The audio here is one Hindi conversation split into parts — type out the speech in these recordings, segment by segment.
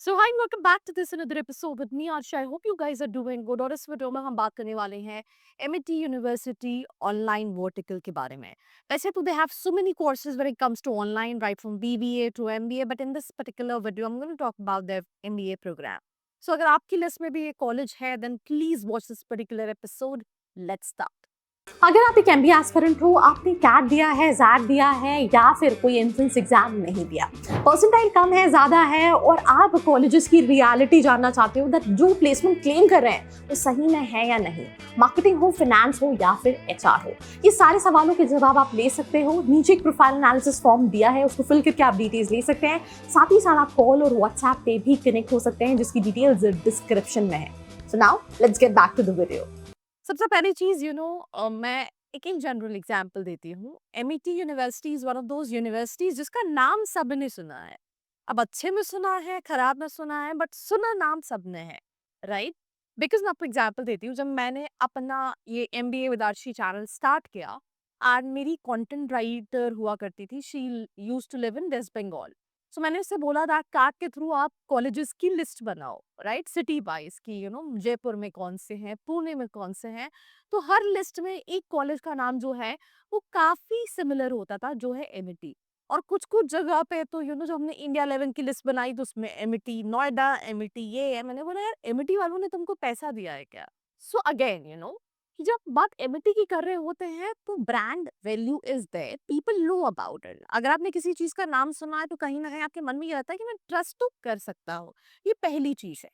So hi welcome back to this another episode with me Asha. I hope you guys are doing good. और इस वीडियो में हम बात करने वाले हैं एमआईटी यूनिवर्सिटी ऑनलाइन वर्टिकल के बारे में। वैसे तो they have so many courses when it comes to online, right from BBA to MBA, but in this particular video I am going to talk about their MBA program. So अगर आपकी लिस्ट में भी ये कॉलेज है then please watch this particular episode. Let's start. अगर आप एक एमबीए एस्पिरेंट हो, आपने कैट दिया है, जैट दिया है या फिर कोई एंट्रेंस एग्जाम नहीं दिया, परसेंटाइल कम है, ज़्यादा है और आप कॉलेजेस की रियलिटी जानना चाहते हो दैट जो प्लेसमेंट क्लेम कर रहे हैं वो सही में है या नहीं, मार्केटिंग हो, फाइनेंस हो या फिर एचआर हो, ये सारे सवालों के जवाब आप ले सकते हो। नीचे एक प्रोफाइल एनालिसिस फॉर्म दिया है, उसको फिल करके आप डिटेल्स ले सकते हैं। साथ ही साथ आप कॉल और व्हाट्सएप पे भी कनेक्ट हो सकते हैं, जिसकी डिटेल्स डिस्क्रिप्शन में है। So now let's get back to the video. सबसे पहली चीज मैं एक इन जनरल एग्जांपल देती हूँ। MET university is one of those universities जिसका नाम सबने सुना है। अब अच्छे में सुना है, खराब में सुना है, बट सुना नाम सबने है, राइट? बिकॉज मैं आपको एग्जांपल देती हूँ। जब मैंने अपना ये MBA with Arshi channel start किया एंड मेरी कंटेंट राइटर हुआ करती थी, she used to live in West Bengal. So मैंने उससे बोला दैट कैट के थ्रू आप कॉलेजेस की लिस्ट बनाओ, राइट, सिटी वाइज की, जयपुर में कौन से हैं, पुणे में कौन से हैं। तो हर लिस्ट में एक कॉलेज का नाम जो है वो काफी सिमिलर होता था, जो है एमिटी। और कुछ कुछ जगह पे तो जो हमने इंडिया 11 की लिस्ट बनाई तो उसमें एमिटी नोएडा, एमिटी ये है। मैंने बोला यार, एमिटी वालों ने तुमको पैसा दिया है क्या? सो अगेन कि जब बात एमिटी की कर रहे होते हैं तो brand value is there, people know about it. अगर आपने किसी चीज का नाम सुना है तो कहीं ना कहीं आपके मन में ये रहता है कि मैं ट्रस्ट तो कर सकता हूँ। ये पहली चीज है।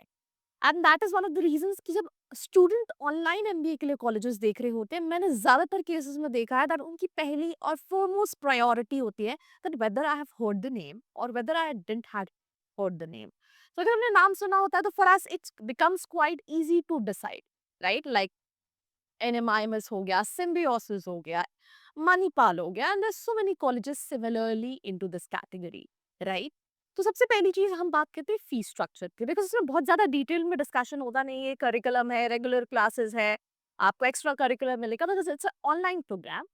And that is one of the reasons कि जब स्टूडेंट ऑनलाइन एमबीए के लिए कॉलेजेस देख रहे होते हैं, मैंने ज्यादातर केसेस में देखा है दैट उनकी पहली और फोरमोस्ट प्रायोरिटी होती है that whether I have heard the name और whether I didn't have heard the name. तो अगर हमने नाम सुना होता है तो for us it's becomes quite easy to decide, right? Like NMIMS हो गया, सिम्बियोसिस हो गया, मणिपाल हो गया, and there so many colleges similarly into this category, right? तो सबसे पहली चीज हम बात करते हैं फीस स्ट्रक्चर की, बिकॉज इसमें बहुत ज्यादा डिटेल में डिस्कशन होता नहीं है। करिकुलम है, रेगुलर क्लासेस है, आपको एक्स्ट्रा करिकुलम मिलेगा, because it's online program.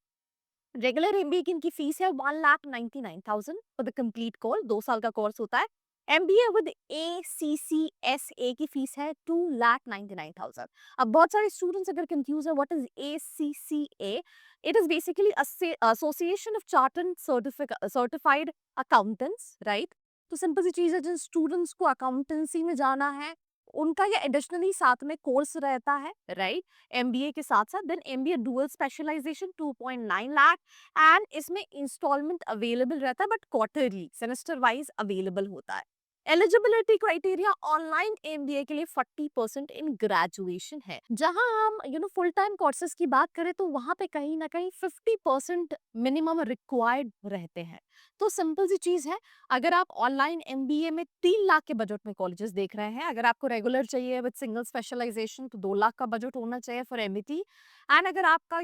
Regular MBA की इनकी फीस है 1,99,000 फॉर द कंप्लीट कोर्स, 2 साल का कोर्स होता है। एमबीए विद ACCSA की फीस है 2,99,000। अब बहुत सारे स्टूडेंट्स अगर कंफ्यूज है what is ACCA, it is basically association of chartered certified accountants, right? तो सिंपल सी चीज है, जिन स्टूडेंट्स को अकाउंटेंसी में जाना है उनका ये एडिशनली साथ में कोर्स रहता है, राइट? एमबीए के साथ साथ then MBA dual specialization 2.9 lakh, and इसमें इंस्टॉलमेंट अवेलेबल रहता है but quarterly semester wise available होता है। एलिजिबिलिटी क्राइटेरिया ऑनलाइन एमबीए के लिए 40% इन ग्रेजुएशन है। जहां हम फुल टाइम कोर्सेज की बात करें तो वहां पे कहीं ना कहीं 50% मिनिमम रिक्वायर्ड रहते हैं। तो सिंपल सी चीज है, अगर आप ऑनलाइन एमबीए में 3 लाख के बजट में कॉलेजेस देख रहे हैं, अगर आपको रेगुलर चाहिए विद सिंगल स्पेशलाइजेशन तो 2 लाख का बजट होना चाहिए फॉर एमईटी। एंड अगर आपका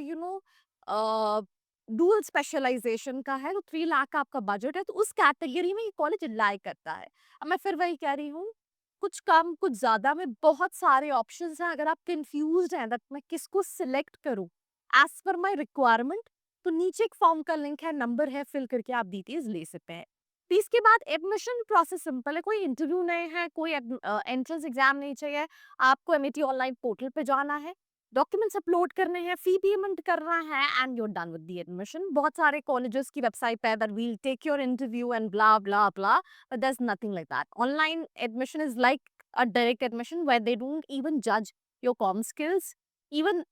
डुअल स्पेशलाइजेशन का है तो 3 लाख का आपका बजट है, तो उस कैटेगरी में ये कॉलेज लाई करता है। अब मैं फिर वही कह रही हूँ, कुछ कम कुछ ज्यादा में बहुत सारे ऑप्शंस हैं। अगर आप कंफ्यूज्ड हैं दैट मैं किसको सिलेक्ट करूं एज पर माय रिक्वायरमेंट, तो नीचे एक फॉर्म का लिंक है, नंबर है, फिल करके आप डिटेल्स ले सकते हैं। तो इसके बाद एडमिशन प्रोसेस सिंपल है, कोई इंटरव्यू नहीं है, कोई एंट्रेंस एग्जाम नहीं चाहिए। आपको एमईटी ऑनलाइन पोर्टल पे जाना है, डॉक्यूमेंट्स अपलोड करने हैं, फी पेमेंट करना है, and you are done with the admission. बहुत सारे कॉलेजेस की वेबसाइट पे that will take your interview and blah blah blah, but there is nothing like that. Online admission is like a direct admission where they don't even judge your com skills. Even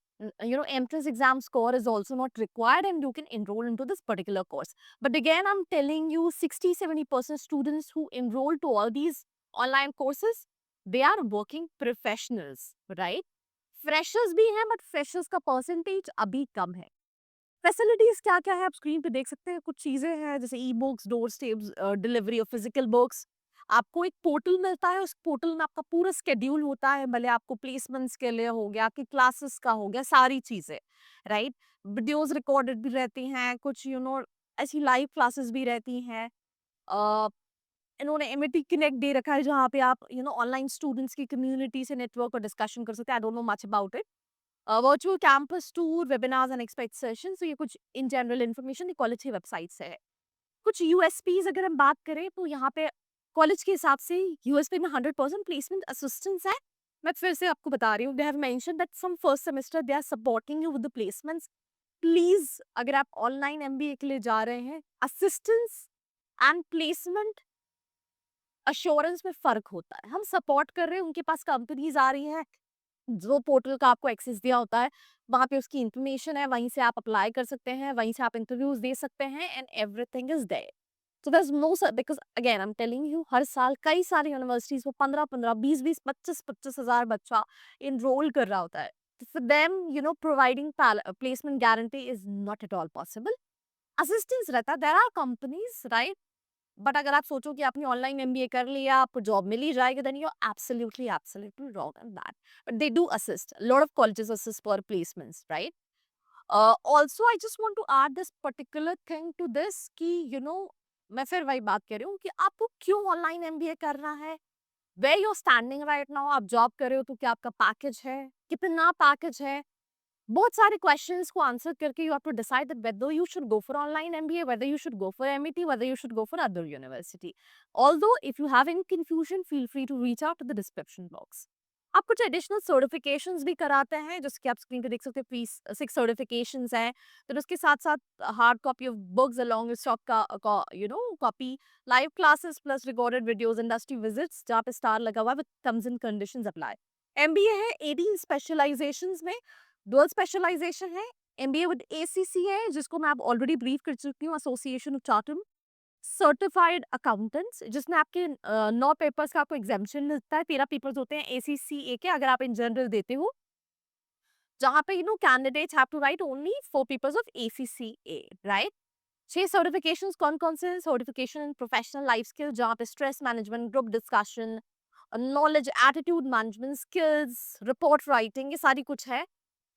entrance exam score is also not required and you can enroll into this particular course. But again, I'm telling you, 60-70% students who enroll to all these online courses, they are working professionals, right? Freshers भी हैं बट फ्रेशर्स का परसेंटेज अभी कम है। फैसिलिटीज क्या क्या है आप स्क्रीन पे देख सकते हैं। कुछ चीजें हैं जैसे e books, door steps, delivery of physical books. आपको एक पोर्टल मिलता है, उस पोर्टल में आपका पूरा स्केड्यूल होता है, भले आपको प्लेसमेंट्स के लिए हो गया, आपकी क्लासेस का हो गया, सारी चीजें, राइट? वीडियोस रिकॉर्डेड भी रहती हैं, कुछ ऐसी लाइव क्लासेस भी रहती हैं। इन्होंने एमिटी कनेक्ट दे रखा है जहाँ पे आप ऑनलाइन स्टूडेंट्स की कम्युनिटी से नेटवर्क और डिस्कशन कर सकते हैं। I don't know much about it. Virtual campus tour, webinars and expert sessions, तो ये कुछ इन जनरल इन्फॉर्मेशन कॉलेज की वेबसाइट से है। कुछ यूएसपीज अगर हम बात करें तो यहाँ पे कॉलेज के हिसाब से यूएसपी में 100% प्लेसमेंट असिस्टेंस है। मैं फिर से आपको बता रही हूँ, they have mention that from first semester they are supporting you with the placements. Please अगर आप ऑनलाइन एमबीए के लिए जा रहे हैं, असिस्टेंस एंड प्लेसमेंट अश्योरेंस में फर्क होता है। हम सपोर्ट कर रहे हैं, उनके पास कंपनीज आ रही हैं, जो पोर्टल का आपको एक्सेस दिया होता है वहाँ पे उसकी इंफॉर्मेशन है, वहीं से आप अप्लाई कर सकते हैं, वहीं से आप इंटरव्यूज दे सकते हैं and everything is there. So there is no because again I am telling you, हर साल कई सारी यूनिवर्सिटीज वो 15-15, 20-20, 25-25 हजार बच्चा इनरोल कर रहा होता है। For them you know providing placement guarantee is not at all possible. Assistance रहता, there are companies right, but अगर आप सोचो कि आपने ऑनलाइन एमबीए कर लिया, आपको जॉब मिल ही जाएगी, then you are absolutely wrong in that. But they do assist, lot of colleges assist for placements right. Also I just want to add this particular thing to this कि यू नो मैं फिर वही बात कर रही हूँ कि आपको क्यों ऑनलाइन एमबीए करना है, where you are standing right now. आप जॉब कर रहे हो तो क्या आपका पैकेज है, कितना पैकेज है, बहुत सारे क्वेश्चंस को आंसर करके you have to decide that whether you should go for online MBA, whether you should go for MET, whether you should go for other university. Although if you have any confusion, feel free to reach out to the description box. आप कुछ एडिशनल सर्टिफिकेशंस भी कराते हैं, जैसे कि आप स्क्रीन पे देख सकते हैं, प्लीज 6 सर्टिफिकेशंस हैं। तो उसके साथ साथ hard copy of books along with stock का you know copy, live classes plus recorded videos, industry visits जहाँ पे स्टार लगा हुआ है with terms and conditions apply. MBA है 18 स्पेशलाइजेशंस में, डुअल स्पेशलाइजेशन है। एमबीए विद एसीसी है, जिसको मैं आप ऑलरेडी ब्रीफ कर चुकी हूँ, association of chartered certified accountants, जिसमें आपके 9 पेपर्स का आपको एग्जामिशन मिलता है। 13 पेपर्स होते हैं एसीसीए के, अगर आप इन जनरल देते हो, जहाँ पे you know candidates have to write only 4 papers of ACCA right. 6 certifications कौन कौन से? Certification in professional life skill, जहाँ पे stress management, group discussion, knowledge, attitude management skills, report writing, ये सारी कुछ है।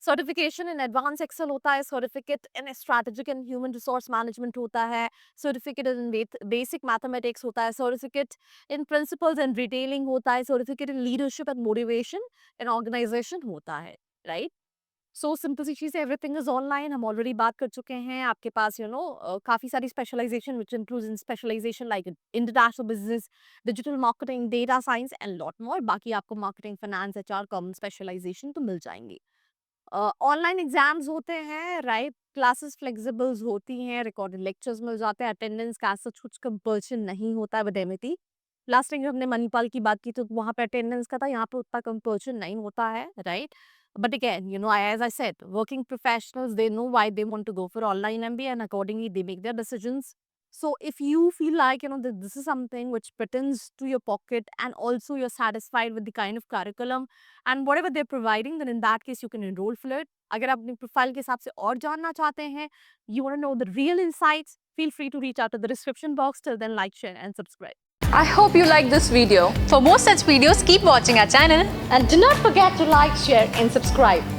सर्टिफिकेशन इन एडवांस एक्सेल होता है, certificate in strategic and human resource management होता है, सर्टिफिकेट इन बेसिक मैथमेटिक्स होता है, certificate in principles and retailing होता है, certificate in leadership and motivation in organisation होता है राइट। सो सिंपल सी चीज़ है, एवरीथिंग इज ऑनलाइन, हम ऑलरेडी बात कर चुके हैं। आपके पास यू नो काफ़ी सारी specialization which includes in specialization like international business, digital marketing, data science and lot more. बाकी आपको marketing, finance, HR, common specialization तो मिल जाएंगी। ऑनलाइन एग्जाम्स होते हैं राइट, क्लासेस फ्लेक्सिबल्स होती हैं, रिकॉर्डेड लेक्चर्स मिल जाते हैं, अटेंडेंस का सच कुछ कंपल्शन नहीं होता है विद एमिटी। लास्ट टाइम जब हमने मणिपाल की बात की तो वहाँ पे अटेंडेंस का था, यहाँ पे उतना कंपल्शन नहीं होता है right. But again, you know, as I said, working professionals, they know why they want to go for online MBA and accordingly they make their decisions. So if you feel like, you know, that this is something which pertains to your pocket and also you're satisfied with the kind of curriculum and whatever they're providing, then in that case you can enroll for it. अगर आप अपनी प्रोफाइल के हिसाब से और जानना चाहते हैं, you want to know the real insights, feel free to reach out to the description box. Till then, like, share and subscribe. I hope you like this video. For more such videos, keep watching our channel. And do not forget to like, share, and subscribe.